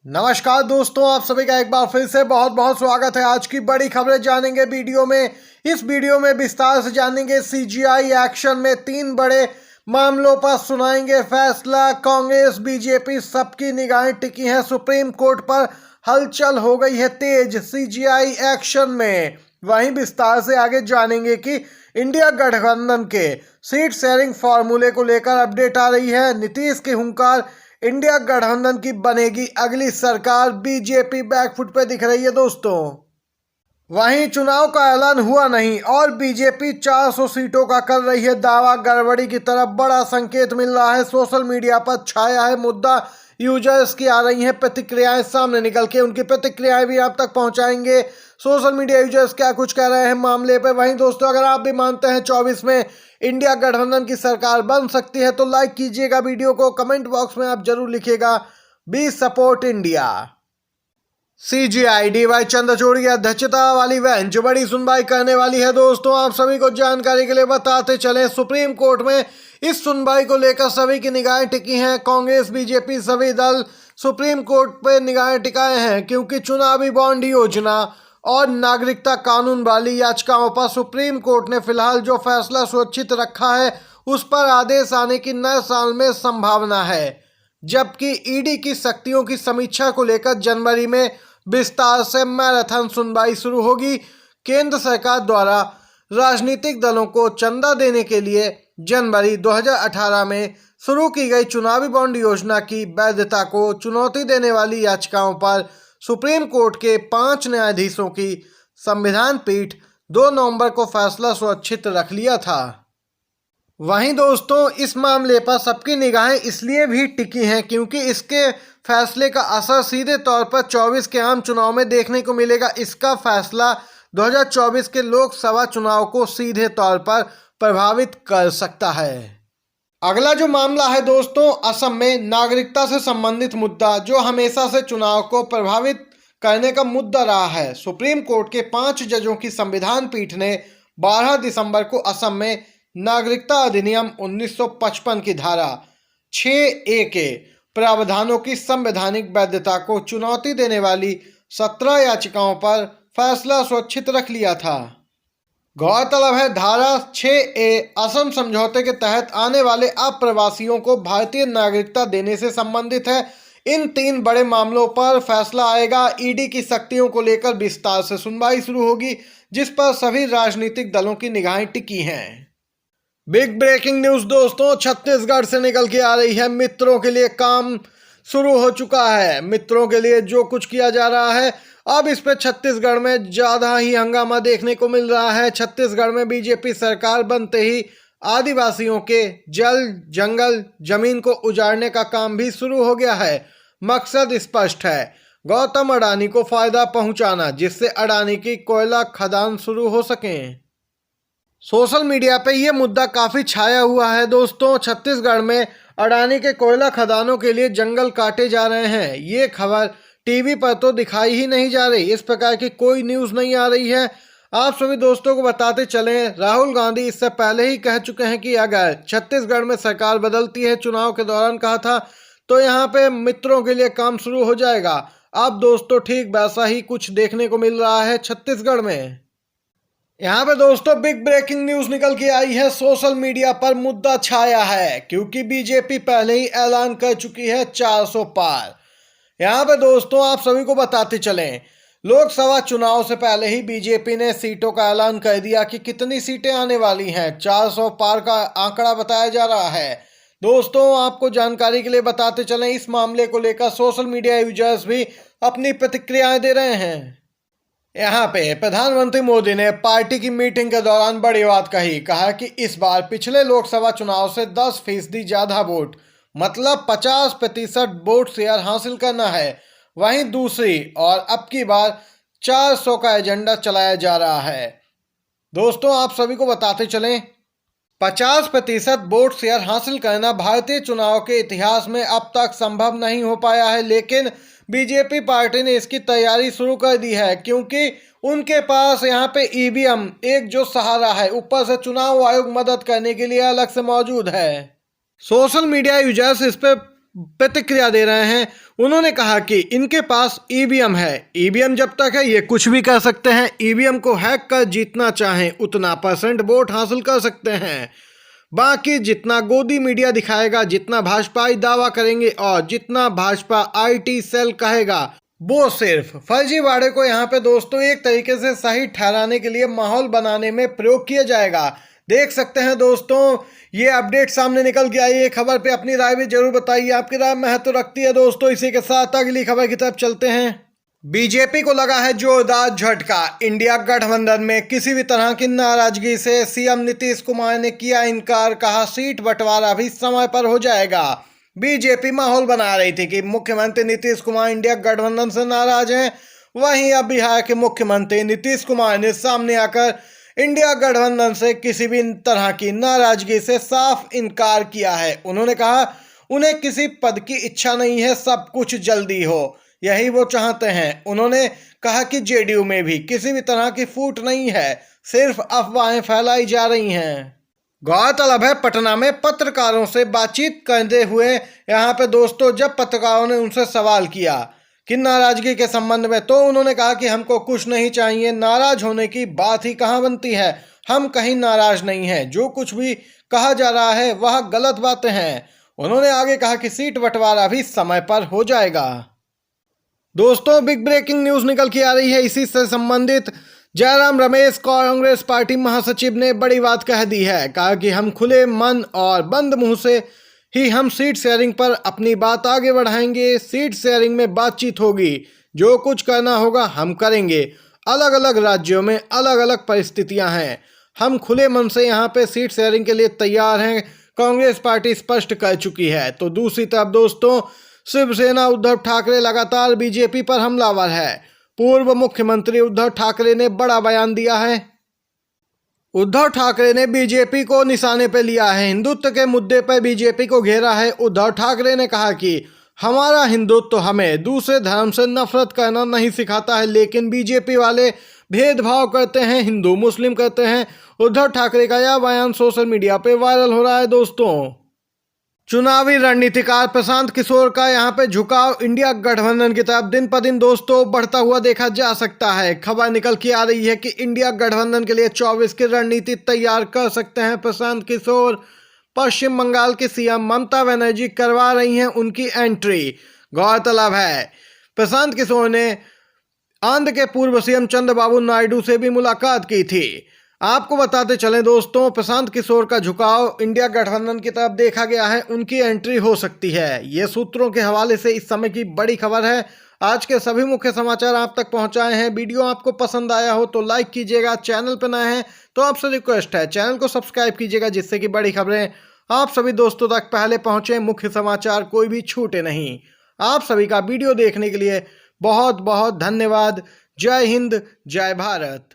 नमस्कार दोस्तों, आप सभी का एक बार फिर से बहुत बहुत स्वागत है। आज की बड़ी खबरें जानेंगे वीडियो में। इस वीडियो में विस्तार से जानेंगे सीजीआई एक्शन में 3 बड़े मामलों पर सुनाएंगे फैसला। कांग्रेस बीजेपी सबकी निगाहें टिकी हैं सुप्रीम कोर्ट पर। हलचल हो गई है तेज सीजीआई एक्शन में। वहीं विस्तार से आगे जानेंगे कि इंडिया गठबंधन के सीट शेयरिंग फॉर्मूले को लेकर अपडेट आ रही है। नीतीश के हुंकार, इंडिया गठबंधन की बनेगी अगली सरकार। बीजेपी बैकफुट पे दिख रही है दोस्तों। वहीं चुनाव का ऐलान हुआ नहीं और बीजेपी 400 सीटों का कर रही है दावा। गड़बड़ी की तरफ बड़ा संकेत मिल रहा है। सोशल मीडिया पर छाया है मुद्दा। यूजर्स की आ रही हैं प्रतिक्रियाएं सामने निकल के, उनकी प्रतिक्रियाएं भी आप तक पहुंचाएंगे। सोशल मीडिया यूजर्स क्या कुछ कह रहे हैं मामले पे। वहीं दोस्तों, अगर आप भी मानते हैं 24 में इंडिया गठबंधन की सरकार बन सकती है तो लाइक कीजिएगा वीडियो को। कमेंट बॉक्स में आप जरूर लिखिएगा बी support India. CJI DY Chandrachud की अध्यक्षता वाली बेंच बड़ी सुनवाई करने वाली है। दोस्तों, आप सभी को जानकारी के लिए बताते चलें, सुप्रीम कोर्ट में इस सुनवाई को लेकर सभी की निगाहें टिकी हैं। कांग्रेस बीजेपी सभी दल सुप्रीम कोर्ट पे निगाहें टिकाए हैं क्योंकि चुनावी बॉन्ड योजना और नागरिकता कानून वाली याचिकाओं पर सुप्रीम कोर्ट ने फिलहाल जो फैसला सुरक्षित रखा है उस पर आदेश आने की नए साल में संभावना है। जबकि ईडी की शक्तियों की समीक्षा को लेकर जनवरी में विस्तार से मैराथन सुनवाई शुरू होगी। केंद्र सरकार द्वारा राजनीतिक दलों को चंदा देने के लिए जनवरी 2018 में शुरू की गई चुनावी बॉन्ड योजना की वैधता को चुनौती देने वाली याचिकाओं पर सुप्रीम कोर्ट के 5 न्यायाधीशों की संविधान पीठ 2 नवंबर को फैसला सुरक्षित रख लिया था। वहीं दोस्तों, इस मामले पर सबकी निगाहें इसलिए भी टिकी हैं क्योंकि इसके फैसले का असर सीधे तौर पर 24 के आम चुनाव में देखने को मिलेगा। इसका फैसला 2024 के लोकसभा चुनाव को सीधे तौर पर प्रभावित कर सकता है। अगला जो मामला है दोस्तों, असम में नागरिकता से संबंधित मुद्दा जो हमेशा से चुनाव को प्रभावित करने का मुद्दा रहा है। सुप्रीम कोर्ट के 5 जजों की संविधान पीठ ने 12 दिसंबर को असम में नागरिकता अधिनियम 1955 की धारा 6A के प्रावधानों की संवैधानिक वैधता को चुनौती देने वाली 17 याचिकाओं पर फैसला सुरक्षित रख लिया था। गौरतलब है, धारा 6A असम समझौते के तहत आने वाले अप्रवासियों को भारतीय नागरिकता देने से संबंधित है। इन 3 बड़े मामलों पर फैसला आएगा। ईडी की शक्तियों को लेकर विस्तार से सुनवाई शुरू होगी जिस पर सभी राजनीतिक दलों की निगाहें टिकी हैं। बिग ब्रेकिंग न्यूज दोस्तों, छत्तीसगढ़ से निकल के आ रही है। मित्रों के लिए काम शुरू हो चुका है। मित्रों के लिए जो कुछ किया जा रहा है अब इस पे छत्तीसगढ़ में ज्यादा ही हंगामा देखने को मिल रहा है। छत्तीसगढ़ में बीजेपी सरकार बनते ही आदिवासियों के जल जंगल जमीन को उजाड़ने का काम भी शुरू हो गया है। मकसद स्पष्ट है, गौतम अडानी को फायदा पहुंचाना जिससे अडानी की कोयला खदान शुरू हो सके। सोशल मीडिया पे ये मुद्दा काफी छाया हुआ है दोस्तों। छत्तीसगढ़ में अडानी के कोयला खदानों के लिए जंगल काटे जा रहे हैं। ये खबर टीवी पर तो दिखाई ही नहीं जा रही। इस प्रकार की कोई न्यूज़ नहीं आ रही है। आप सभी दोस्तों को बताते चलें, राहुल गांधी इससे पहले ही कह चुके हैं कि अगर छत्तीसगढ़ में सरकार बदलती है, चुनाव के दौरान कहा था, तो यहाँ पे मित्रों के लिए काम शुरू हो जाएगा। अब दोस्तों ठीक वैसा ही कुछ देखने को मिल रहा है छत्तीसगढ़ में। यहाँ पे दोस्तों बिग ब्रेकिंग न्यूज निकल के आई है। सोशल मीडिया पर मुद्दा छाया है क्योंकि बीजेपी पहले ही ऐलान कर चुकी है 400 पार। यहाँ पे दोस्तों आप सभी को बताते चलें, लोकसभा चुनाव से पहले ही बीजेपी ने सीटों का ऐलान कर दिया कि कितनी सीटें आने वाली हैं। 400 पार का आंकड़ा बताया जा रहा है। दोस्तों, आपको जानकारी के लिए बताते चलें, इस मामले को लेकर सोशल मीडिया यूजर्स भी अपनी प्रतिक्रियाएं दे रहे हैं। यहाँ पे प्रधानमंत्री मोदी ने पार्टी की मीटिंग के दौरान बड़ी बात कहा कि इस बार पिछले लोकसभा चुनाव से 10% ज्यादा वोट, मतलब 50% वोट शेयर हासिल करना है। वहीं दूसरी और अब की बार 400 का एजेंडा चलाया जा रहा है। दोस्तों, आप सभी को बताते चलें, 50% वोट शेयर हासिल करना भारतीय चुनाव के इतिहास में अब तक संभव नहीं हो पाया है। लेकिन बीजेपी पार्टी ने इसकी तैयारी शुरू कर दी है क्योंकि उनके पास यहाँ पे ईवीएम एक जो सहारा है, ऊपर से चुनाव आयोग मदद करने के लिए अलग से मौजूद है। सोशल मीडिया यूजर्स इस पे प्रतिक्रिया दे रहे हैं। उन्होंने कहा कि इनके पास ईवीएम है, ईवीएम जब तक है ये कुछ भी कर सकते हैं, ईवीएम को हैक कर जीतना चाहें उतना % वोट हासिल कर सकते हैं। बाकी जितना गोदी मीडिया दिखाएगा, जितना भाजपाई दावा करेंगे और जितना भाजपा IT सेल कहेगा, वो सिर्फ फर्जीवाड़े को यहाँ पे दोस्तों एक तरीके से सही ठहराने के लिए माहौल बनाने में प्रयोग किया जाएगा। देख सकते हैं दोस्तों, ये अपडेट सामने निकल के आई है। खबर पे अपनी राय भी जरूर बताइए, आपकी राय महत्व रखती है दोस्तों। इसी के साथ अगली खबर की तरफ चलते हैं। बीजेपी को लगा है जोरदार झटका, इंडिया गठबंधन में किसी भी तरह की नाराजगी से सीएम नीतीश कुमार ने किया इनकार, कहा सीट बंटवारा भी समय पर हो जाएगा। बीजेपी माहौल बना रही थी कि मुख्यमंत्री नीतीश कुमार इंडिया गठबंधन से नाराज हैं। वहीं अब बिहार के मुख्यमंत्री नीतीश कुमार ने सामने आकर इंडिया गठबंधन से किसी भी तरह की नाराजगी से साफ इनकार किया है। उन्होंने कहा उन्हें किसी पद की इच्छा नहीं है, सब कुछ जल्दी हो, यही वो चाहते हैं। उन्होंने कहा कि जेडीयू में भी किसी भी तरह की फूट नहीं है, सिर्फ अफवाहें फैलाई जा रही हैं। गौरतलब है पटना में पत्रकारों से बातचीत करते हुए यहाँ पे दोस्तों जब पत्रकारों ने उनसे सवाल किया कि नाराजगी के संबंध में, तो उन्होंने कहा कि हमको कुछ नहीं चाहिए, नाराज होने की बात ही कहाँ बनती है, हम कहीं नाराज नहीं हैं, जो कुछ भी कहा जा रहा है वह गलत बातें हैं। उन्होंने आगे कहा कि सीट बंटवारा भी समय पर हो जाएगा। दोस्तों बिग ब्रेकिंग न्यूज निकल के आ रही है, इसी से संबंधित जयराम रमेश कांग्रेस पार्टी महासचिव ने बड़ी बात कह दी है। कहा कि हम खुले मन और बंद मुंह से ही हम सीट शेयरिंग पर अपनी बात आगे बढ़ाएंगे, सीट शेयरिंग में बातचीत होगी, जो कुछ करना होगा हम करेंगे। अलग अलग राज्यों में अलग अलग परिस्थितियां हैं, हम खुले मन से यहाँ पे सीट शेयरिंग के लिए तैयार हैं, कांग्रेस पार्टी स्पष्ट कर चुकी है। तो दूसरी तरफ दोस्तों शिवसेना उद्धव ठाकरे लगातार बीजेपी पर हमलावर है। पूर्व मुख्यमंत्री उद्धव ठाकरे ने बड़ा बयान दिया है। उद्धव ठाकरे ने बीजेपी को निशाने पर लिया है, हिंदुत्व के मुद्दे पर बीजेपी को घेरा है। उद्धव ठाकरे ने कहा कि हमारा हिंदुत्व हमें दूसरे धर्म से नफरत करना नहीं सिखाता है, लेकिन बीजेपी वाले भेदभाव करते हैं, हिंदू मुस्लिम करते हैं। उद्धव ठाकरे का यह बयान सोशल मीडिया पे वायरल हो रहा है। दोस्तों चुनावी रणनीतिकार प्रशांत किशोर का यहाँ पे झुकाव इंडिया गठबंधन की तरफ दिन पर दिन दोस्तों बढ़ता हुआ देखा जा सकता है। खबर निकल के आ रही है कि इंडिया गठबंधन के लिए 24 की रणनीति तैयार कर सकते हैं प्रशांत किशोर। पश्चिम बंगाल की सीएम ममता बनर्जी करवा रही हैं उनकी एंट्री। गौरतलब है प्रशांत किशोर ने आंध्र के पूर्व सीएम चंद्रबाबू नायडू से भी मुलाकात की थी। आपको बताते चलें दोस्तों प्रशांत किशोर का झुकाव इंडिया गठबंधन की तरफ देखा गया है, उनकी एंट्री हो सकती है। ये सूत्रों के हवाले से इस समय की बड़ी खबर है। आज के सभी मुख्य समाचार आप तक पहुंचाए हैं। वीडियो आपको पसंद आया हो तो लाइक कीजिएगा, चैनल पर नए हैं तो आपसे रिक्वेस्ट है चैनल को सब्सक्राइब कीजिएगा, जिससे कि बड़ी खबरें आप सभी दोस्तों तक पहले पहुंचे, मुख्य समाचार कोई भी छूटे नहीं। आप सभी का वीडियो देखने के लिए बहुत बहुत धन्यवाद। जय हिंद, जय भारत।